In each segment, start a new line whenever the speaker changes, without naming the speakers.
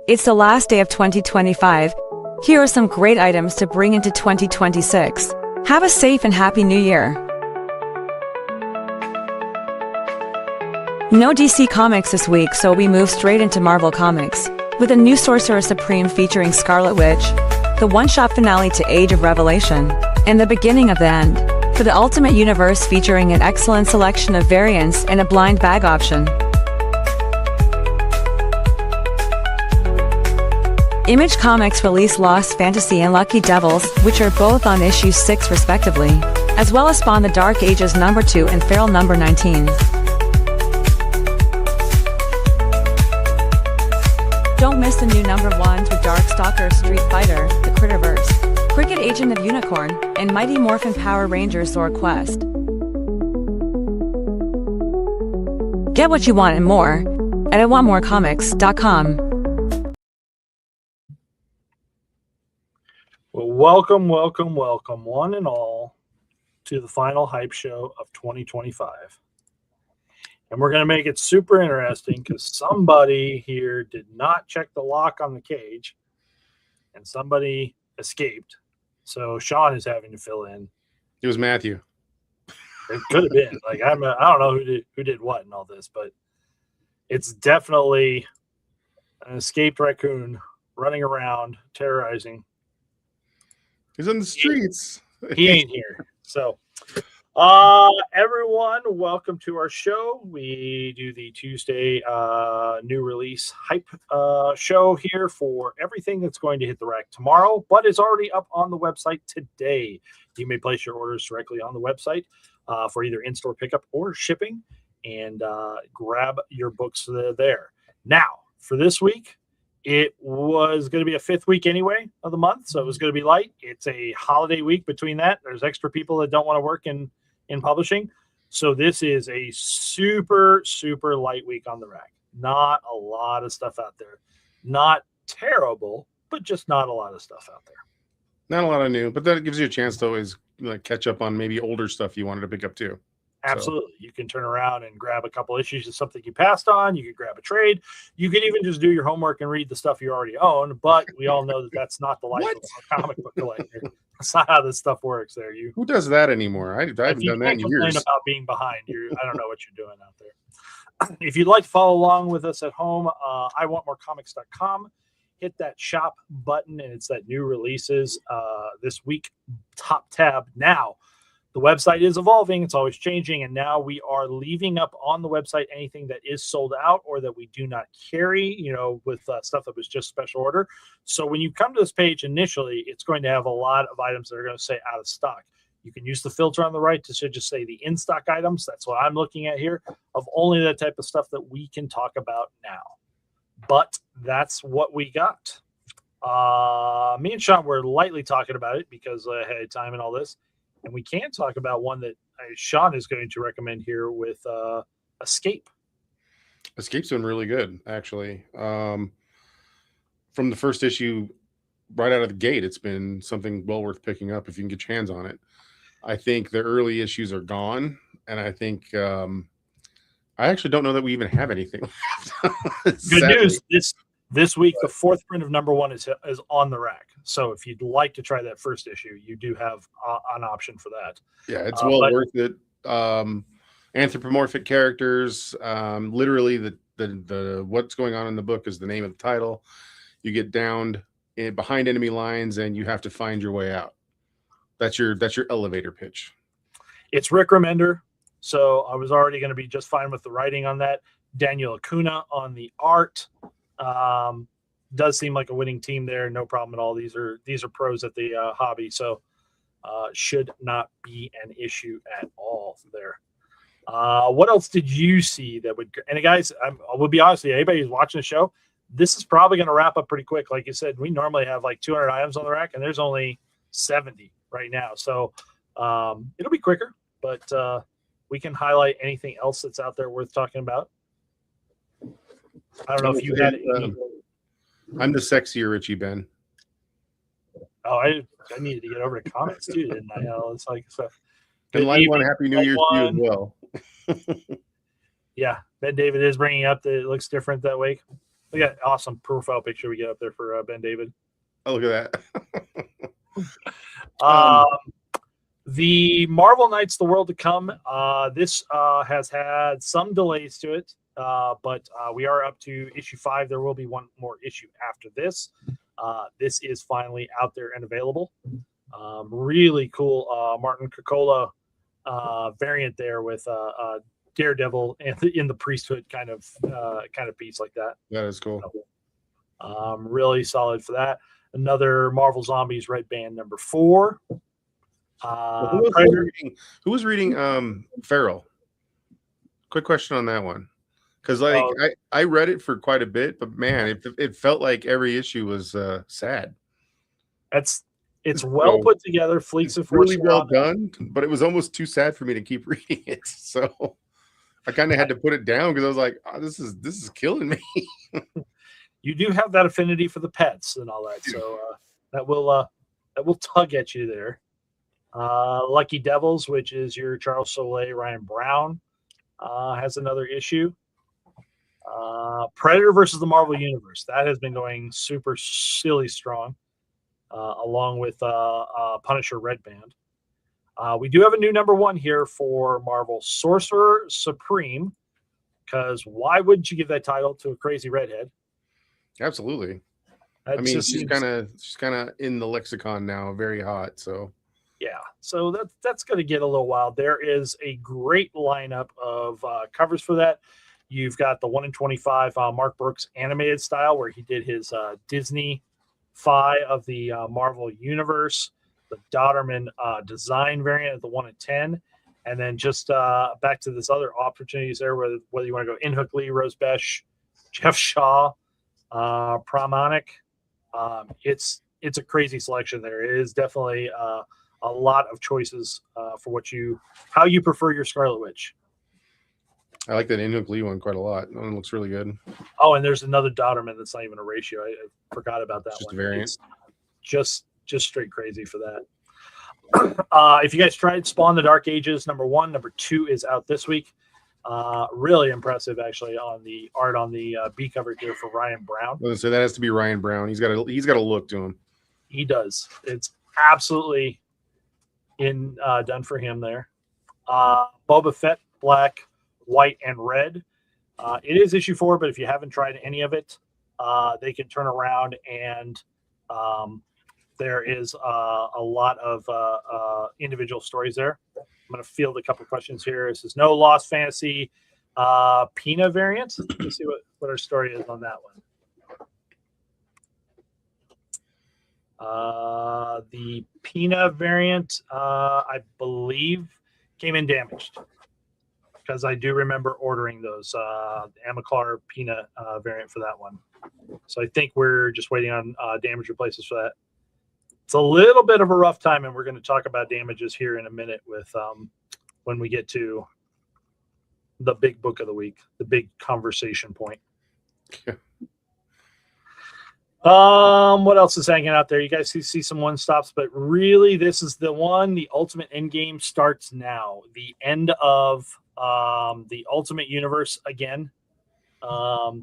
It's the last day of 2025. Here are some great items to bring into 2026. Have a safe and happy new year. No DC Comics this week, so we move straight into Marvel Comics, with a new Sorcerer Supreme featuring Scarlet Witch, the one-shot finale to Age of Revelation, and the beginning of the end, for the Ultimate Universe featuring an excellent selection of variants and a blind bag option. Image Comics released Lost Fantasy and Lucky Devils, which are both on issue 6 respectively, as well as Spawn the Dark Ages number 2 and Feral number 19. Don't miss the new number 1s with Darkstalker, Street Fighter, The Critterverse, Cricket Agent of Unicorn, and Mighty Morphin Power Rangers Zord Quest. Get what you want and more at IwantMoreComics.com.
Well, welcome, one and all, to the final hype show of 2025. And we're going to make it super interesting because somebody here did not check the lock on the cage and somebody escaped. So Sean is having to fill in.
It was Matthew.
It could have been. I don't know who did what in all this, but it's definitely an escaped raccoon running around terrorizing.
He's on the streets.
He ain't here. So, everyone, welcome to our show. We do the Tuesday new release hype show here for everything that's going to hit the rack tomorrow, but is already up on the website today. You may place your orders directly on the website for either in-store pickup or shipping, and grab your books there. Now, for this week, it was going to be a 5th week anyway of the month, so it was going to be light. It's a holiday week between that. There's extra people that don't want to work in publishing. So this is a super, super light week on the rack. Not a lot of stuff out there. Not terrible, but just not a lot of stuff out there.
Not a lot of new, but that gives you a chance to always catch up on maybe older stuff you wanted to pick up too.
Absolutely. You can turn around and grab a couple issues of something you passed on. You could grab a trade. You could even just do your homework and read the stuff you already own. But we all know that that's not the life of a comic book collector. That's not how this stuff works there.
Who does that anymore? I haven't done that in years.
About being behind. I don't know what you're doing out there. If you'd like to follow along with us at home, IwantMoreComics.com. Hit that shop button, and it's that new releases this week top tab. Now, the website is evolving. It's always changing. And now we are leaving up on the website anything that is sold out or that we do not carry, with stuff that was just special order. So when you come to this page initially, it's going to have a lot of items that are going to say out of stock. You can use the filter on the right to just say the in-stock items. That's what I'm looking at here, of only the type of stuff that we can talk about now. But that's what we got. Me and Sean were lightly talking about it because ahead of time and all this. And we can talk about one that Sean is going to recommend here with Escape.
Escape's been really good, actually. From the first issue, right out of the gate, it's been something well worth picking up if you can get your hands on it. I think the early issues are gone, and I think I actually don't know that we even have anything.
Good news. This week, the 4th print of number 1 is on the rack. So if you'd like to try that first issue, you do have an option for that.
Yeah, it's well worth it. Anthropomorphic characters. Literally, the what's going on in the book is the name of the title. You get downed behind enemy lines, and you have to find your way out. That's your elevator pitch.
It's Rick Remender, so I was already going to be just fine with the writing on that. Daniel Acuna on the art. Does seem like a winning team there. No problem at all. These are pros at the hobby, so should not be an issue at all there. What else did you see that would? And guys, I will be honest with you, anybody who's watching the show, this is probably going to wrap up pretty quick. Like you said, we normally have like 200 items on the rack, and there's only 70 right now, so it'll be quicker. But we can highlight anything else that's out there worth talking about. I don't know if you had any.
I'm the sexier Richie Ben.
Oh, I needed to get over to comments too, didn't I? It's like so.
And live one Happy New Year to you as well.
Yeah, Ben David is bringing up that it looks different that week. Look at that awesome profile picture we get up there for Ben David.
Oh, look at that.
The Marvel Knights, The World to Come. This has had some delays to it, but we are up to issue 5. There will be one more issue after this. This is finally out there and available. Really cool Martin Cocola variant there with Daredevil in the priesthood kind of piece like that.
That is cool.
Really solid for that. Another Marvel Zombies Red Band number 4.
Who was reading Feral? Quick question on that one, because I read it for quite a bit, but man, it felt like every issue was sad.
It's well put together. Fleets of
really well done, but it was almost too sad for me to keep reading it. So I kind of had to put it down because I was like, oh, this is killing me.
You do have that affinity for the pets and all that, so that will tug at you there. Lucky Devils, which is your Charles Soule, Ryan Brown, has another issue. Predator versus the Marvel Universe, that has been going super silly strong, along with Punisher Red Band. We do have a new number 1 here for Marvel, Sorcerer Supreme, because why wouldn't you give that title to a crazy redhead?
Absolutely.
That
she's kind of in the lexicon now, very hot. So
yeah, so that's going to get a little wild. There is a great lineup of covers for that. You've got the 1/25 Mark Brooks animated style, where he did his Disney Fi of the Marvel Universe, the Dodderman design variant of the 1/10, and then just back to this other opportunities there, whether you want to go Inhook Lee, Rose Besh, Jeff Shaw, Pramanik. It's a crazy selection there. It is definitely a lot of choices for how you prefer your Scarlet Witch.
I like that Inhook Lee one quite a lot. That one looks really good.
Oh, and there's another Dodderman that's not even a ratio. I forgot about that
just
one.
A variant.
It's just straight crazy for that. If you guys tried Spawn the Dark Ages number 1, number 2 is out this week. Really impressive, actually, on the art on the B cover here for Ryan Brown.
So that has to be Ryan Brown. He's got a look to him.
He does. It's absolutely done for him there. Boba Fett, black, white, and red. It is issue 4, but if you haven't tried any of it, they can turn around and there is a lot of individual stories there. I'm going to field a couple questions here. This is no Lost Fantasy Pina variant. Let's see what our story is on that one. The Pina variant, I believe, came in damaged, because I do remember ordering those Amiclar Pina variant for that one. So I think we're just waiting on damage replaces for that. It's a little bit of a rough time, and we're going to talk about damages here in a minute with when we get to the big book of the week, the big conversation point. What else is hanging out there? You guys see some one stops, but really this is the one. The Ultimate Endgame starts now. The end of the Ultimate Universe again.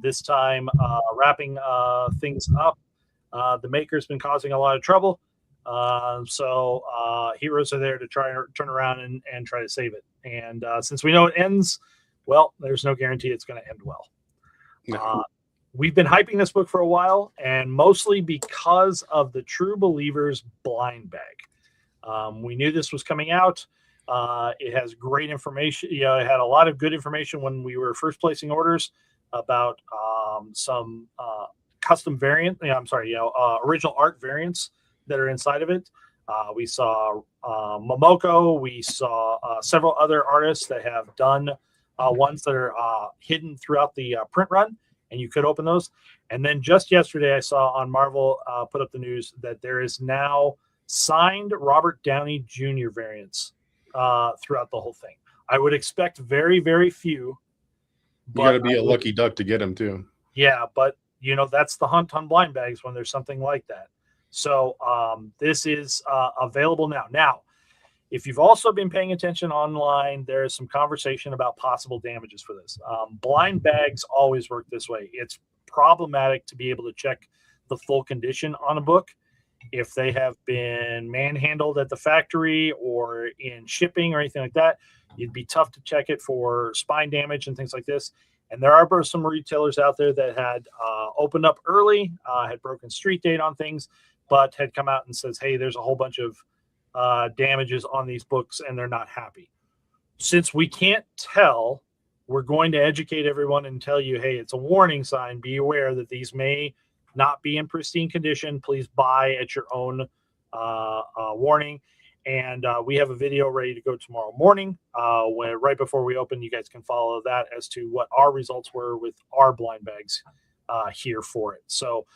This time wrapping things up. The maker's been causing a lot of trouble. So heroes are there to try and turn around and try to save it. And since we know it ends, well, there's no guarantee it's going to end well.
No.
We've been hyping this book for a while, and mostly because of the True Believers blind bag. We knew this was coming out. It has great information. It had a lot of good information when we were first placing orders about some custom variant. Original art variants that are inside of it. We saw Momoko. We saw several other artists that have done ones that are hidden throughout the print run, and you could open those. And then just yesterday, I saw on Marvel put up the news that there is now signed Robert Downey Jr. variants throughout the whole thing. I would expect very, very few.
You got to be a lucky duck to get them too.
Yeah, but that's the hunt on blind bags when there's something like that. So this is available now. Now, if you've also been paying attention online, there is some conversation about possible damages for this. Blind bags always work this way. It's problematic to be able to check the full condition on a book. If they have been manhandled at the factory or in shipping or anything like that, it'd be tough to check it for spine damage and things like this. And there are some retailers out there that had opened up early, had broken street date on things, but had come out and says, hey, there's a whole bunch of damages on these books and they're not happy. Since we can't tell, we're going to educate everyone and tell you, hey, it's a warning sign. Be aware that these may not be in pristine condition. Please buy at your own warning. And we have a video ready to go tomorrow morning. When right before we open, you guys can follow that as to what our results were with our blind bags here for it. So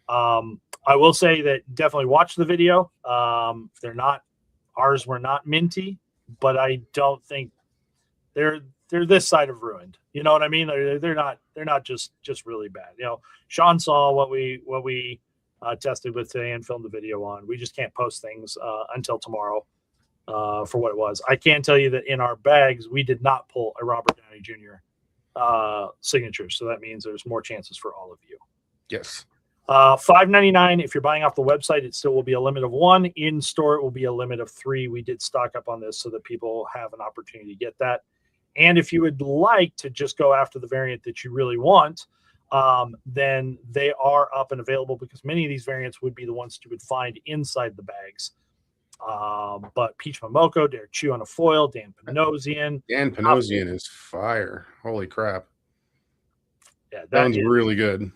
I will say that definitely watch the video. Ours were not minty, but I don't think they're this side of ruined. You know what I mean? They're not just really bad. You know, Sean saw what we tested with today and filmed the video on. We just can't post things until tomorrow for what it was. I can tell you that in our bags, we did not pull a Robert Downey Jr. Signature. So that means there's more chances for all of you.
Yes.
$5.99. If you're buying off the website, it still will be a limit of 1. In store, it will be a limit of 3. We did stock up on this so that people have an opportunity to get that. And if you would like to just go after the variant that you really want, then they are up and available, because many of these variants would be the ones you would find inside the bags. But Peach Momoko, Derek Chew on a foil, Dan Panosian.
Dan Panosian is fire. Holy crap.
Yeah,
that one's really good.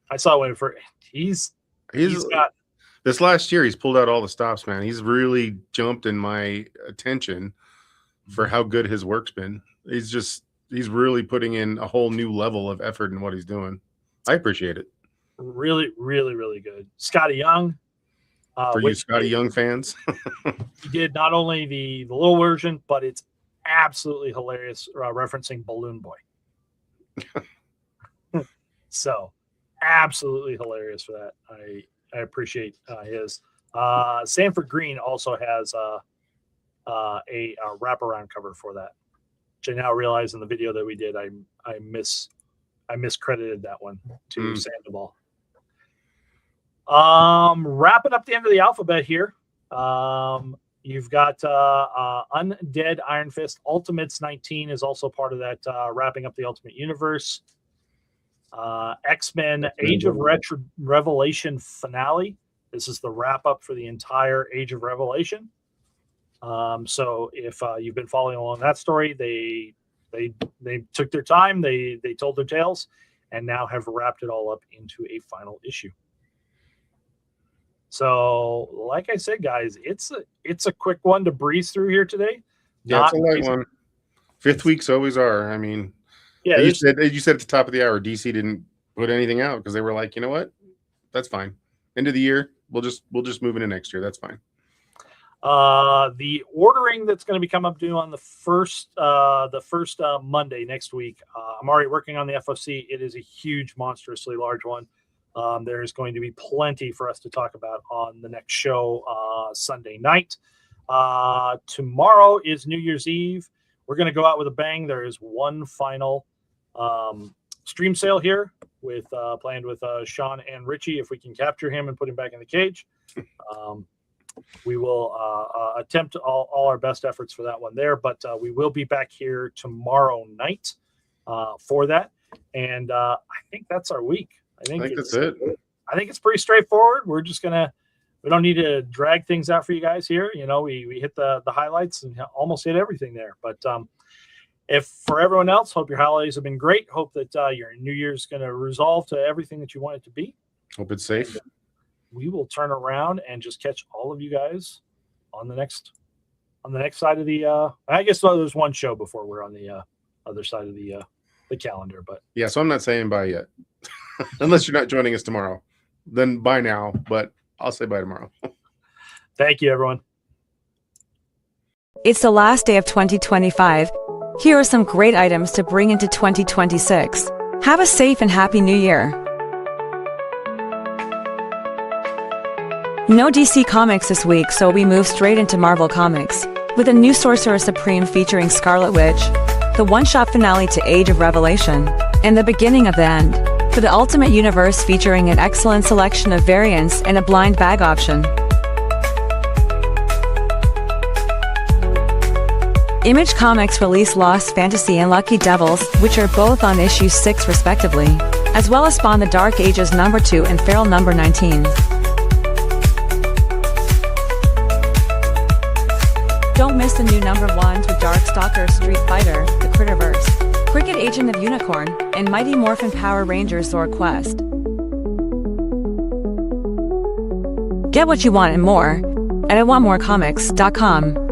I saw one for he's got
this last year. He's pulled out all the stops, man. He's really jumped in my attention for how good his work's been. He's really putting in a whole new level of effort in what he's doing. I appreciate it.
Really, really, really good. Scotty Young.
For you Scotty Young fans.
He did not only the little version, but it's absolutely hilarious referencing Balloon Boy. So absolutely hilarious for that. I appreciate his. Sanford Green also has a wraparound cover for that, which I now realize in the video that we did, I miscredited that one to Sandoval. Wrapping up the end of the alphabet here. You've got Undead Iron Fist Ultimates 19 is also part of that, wrapping up the Ultimate Universe. X-Men Age of Revelation finale. This is the wrap up for the entire Age of Revelation. So if you've been following along that story, they took their time, they told their tales, and now have wrapped it all up into a final issue. So, like I said, guys, it's a quick one to breeze through here today.
Yeah, it's a light one. 5th weeks always are. I mean,
yeah,
you said at the top of the hour, DC didn't put anything out because they were like, you know what, that's fine. End of the year, we'll just move into next year. That's fine.
The ordering that's going to be come up due on the first Monday next week. I'm already working on the FOC. It is a huge, monstrously large one. There is going to be plenty for us to talk about on the next show Sunday night. Tomorrow is New Year's Eve. We're going to go out with a bang. There is one final stream sale here with planned with Sean and Richie. If we can capture him and put him back in the cage, we will attempt all our best efforts for that one there. But we will be back here tomorrow night for that. And I think that's our week. I think
that's it.
I think it's pretty straightforward. We're just we don't need to drag things out for you guys here. You know, we hit the highlights and almost hit everything there. But if for everyone else, hope your holidays have been great. Hope that your New Year's going to resolve to everything that you want it to be.
Hope it's safe.
And we will turn around and just catch all of you guys on the next side of the. I guess there's one show before we're on the other side of the calendar. But
yeah, so I'm not saying bye yet. Unless you're not joining us tomorrow, then bye now, but I'll say bye tomorrow.
Thank you, everyone.
It's the last day of 2025. Here are some great items to bring into 2026. Have a safe and happy new year. No DC Comics this week, so we move straight into Marvel Comics with a new Sorcerer Supreme featuring Scarlet Witch, the one-shot finale to Age of Revelation, and the beginning of the end. for the Ultimate Universe featuring an excellent selection of variants and a blind bag option. Image Comics released Lost Fantasy and Lucky Devils, which are both on issue 6 respectively, as well as Spawn the Dark Ages number 2 and Feral number 19. Don't miss the new number 1s with Darkstalker, Street Fighter, The Critterverse, Cricket Agent of Unicorn, and Mighty Morphin Power Rangers Zord Quest. Get what you want and more at IwantMoreComics.com.